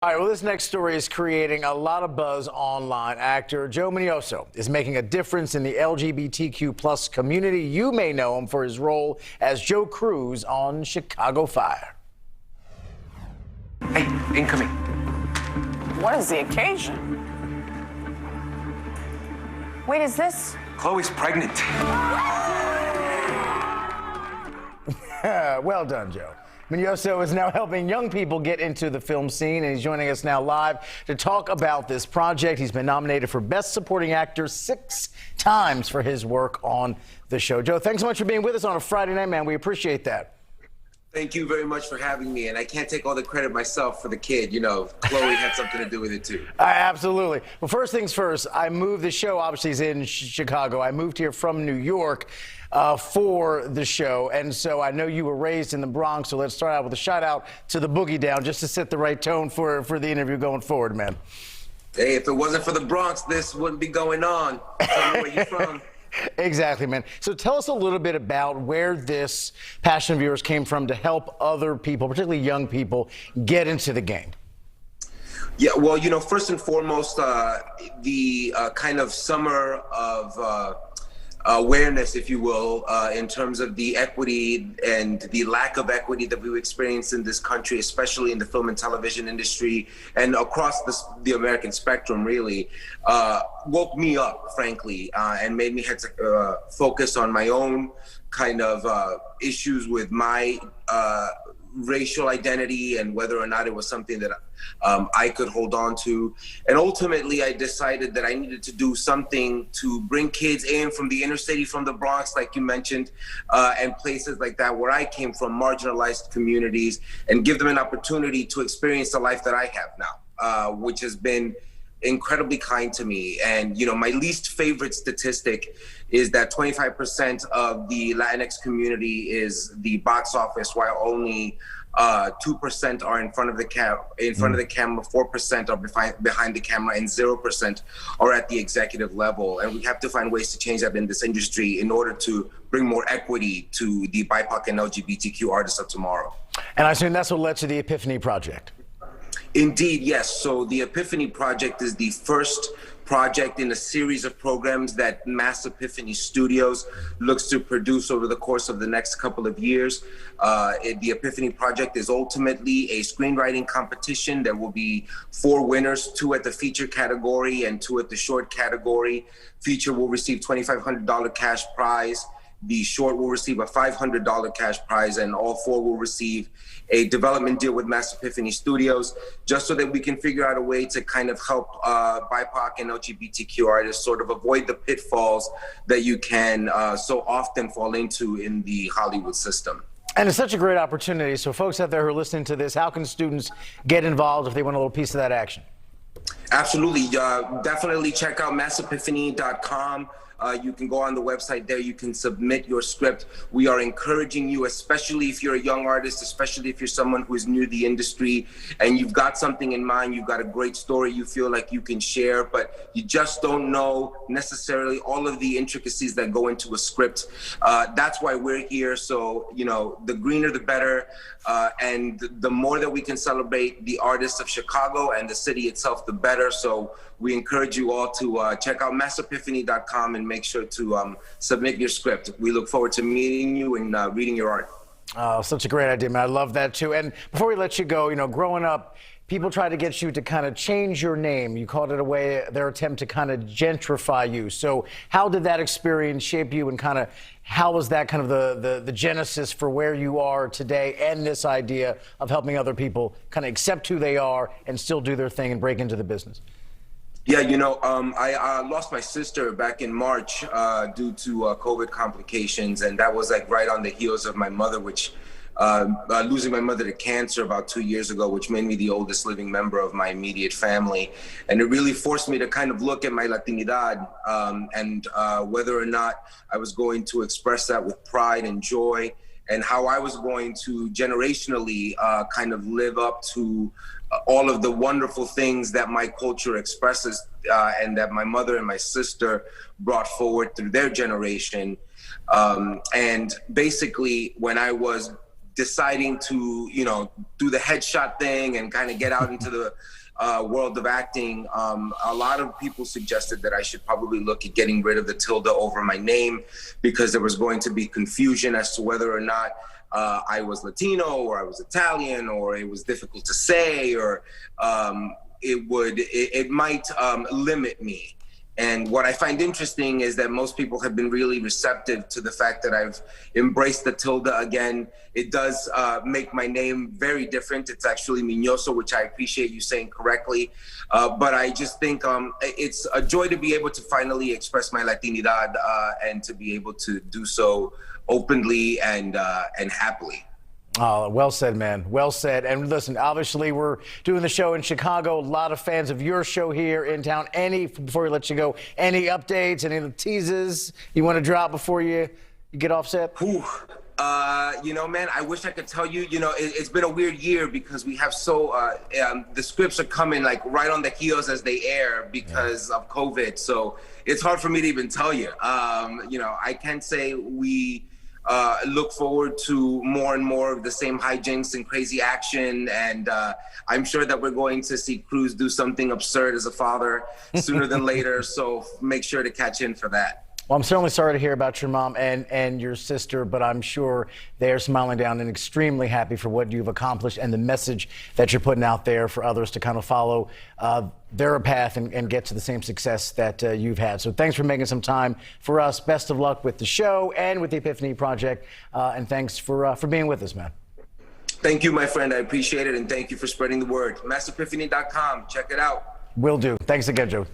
All right, well, this next story is creating a lot of buzz online. Actor Joe Minoso is making a difference in the LGBTQ plus community. You may know him for his role as Joe Cruz on Chicago Fire. Hey, incoming. What is the occasion? Wait, is this? Chloe's pregnant. Well done, Joe. Minoso is now helping young people get into the film scene, and he's joining us now live to talk about this project. He's been nominated for Best Supporting Actor 6 times for his work on the show. Joe, thanks so much for being with us on a Friday night, man. We appreciate that. Thank you very much for having me, and I can't take all the credit myself for the kid. You know, Chloe had something to do with it, too. Absolutely. Well, first things first, I moved the show, obviously, is in Chicago. I moved here from New York for the show, and so I know you were raised in the Bronx, so let's start out with a shout-out to the Boogie Down, just to set the right tone for the interview going forward, man. Hey, if it wasn't for the Bronx, this wouldn't be going on. Tell me where you're from. Exactly, man. So tell us a little bit about where this passion of yours came from to help other people, particularly young people, get into the game. Yeah, well, you know, first and foremost, the kind of summer of awareness, if you will, in terms of the equity and the lack of equity that we've experienced in this country, especially in the film and television industry and across the American spectrum, really, woke me up, frankly, and made me have to focus on my own kind of issues with my racial identity and whether or not it was something that I could hold on to. And ultimately, I decided that I needed to do something to bring kids in from the inner city, from the Bronx, like you mentioned, and places like that where I came from, marginalized communities, and give them an opportunity to experience the life that I have now, which has been incredibly kind to me. And, you know, my least favorite statistic is that 25% of the Latinx community is the box office, while only 2% are in front of the camera, 4% are behind the camera, and 0% are at the executive level. And we have to find ways to change that in this industry in order to bring more equity to the BIPOC and LGBTQ artists of tomorrow. And I assume that's what led to the Epiphany Project. Indeed, yes. So the Epiphany Project is the first project in a series of programs that Mass Epiphany Studios looks to produce over the course of the next couple of years. The Epiphany Project is ultimately a screenwriting competition. There will be 4 winners, 2 at the feature category and 2 at the short category. Feature will receive $2,500 cash prize. The short will receive a $500 cash prize, and all 4 will receive a development deal with Mass Epiphany Studios, just so that we can figure out a way to kind of help BIPOC and LGBTQ artists sort of avoid the pitfalls that you can so often fall into in the Hollywood system. And it's such a great opportunity. So folks out there who are listening to this, how can students get involved if they want a little piece of that action? Absolutely. Definitely check out massepiphany.com. You can go on the website there. You can submit your script. We are encouraging you, especially if you're a young artist, especially if you're someone who is new to the industry and you've got something in mind, you've got a great story you feel like you can share, but you just don't know necessarily all of the intricacies that go into a script. That's why we're here. So, you know, the greener, the better. And the more that we can celebrate the artists of Chicago and the city itself, the better. So we encourage you all to check out massepiphany.com and make sure to submit your script. We look forward to meeting you and reading your art. Oh, such a great idea, man. I love that, too. And before we let you go, you know, growing up, people tried to get you to kind of change your name. You called it their attempt to kind of gentrify you. So how did that experience shape you, and kind of how was that kind of the genesis for where you are today and this idea of helping other people kind of accept who they are and still do their thing and break into the business? Yeah, you know, I lost my sister back in March due to COVID complications, and that was like right on the heels of my mother, which losing my mother to cancer about 2 years ago, which made me the oldest living member of my immediate family. And it really forced me to kind of look at my Latinidad and whether or not I was going to express that with pride and joy, and how I was going to generationally kind of live up to all of the wonderful things that my culture expresses and that my mother and my sister brought forward through their generation. And basically, when I was deciding to, do the headshot thing and kind of get out into the world of acting, a lot of people suggested that I should probably look at getting rid of the tilde over my name, because there was going to be confusion as to whether or not I was Latino or I was Italian, or it was difficult to say, or it might limit me. And what I find interesting is that most people have been really receptive to the fact that I've embraced the tilde again. It does make my name very different. It's actually Minoso, which I appreciate you saying correctly. But I just think it's a joy to be able to finally express my Latinidad and to be able to do so openly and happily. Oh, well said, man. Well said. And listen, obviously, we're doing the show in Chicago. A lot of fans of your show here in town. Before we let you go, any updates, any teases you want to drop before you get off set? Man, I wish I could tell you, it's been a weird year because we have the scripts are coming like right on the heels as they air because of COVID. So it's hard for me to even tell you. I can say we look forward to more and more of the same hijinks and crazy action. And I'm sure that we're going to see Cruz do something absurd as a father sooner than later. So make sure to catch in for that. Well, I'm certainly sorry to hear about your mom and your sister, but I'm sure they're smiling down and extremely happy for what you've accomplished and the message that you're putting out there for others to kind of follow their path and get to the same success that you've had. So thanks for making some time for us. Best of luck with the show and with the Epiphany Project. And thanks for being with us, man. Thank you, my friend. I appreciate it. And thank you for spreading the word. MassEpiphany.com. Check it out. Will do. Thanks again, Joe.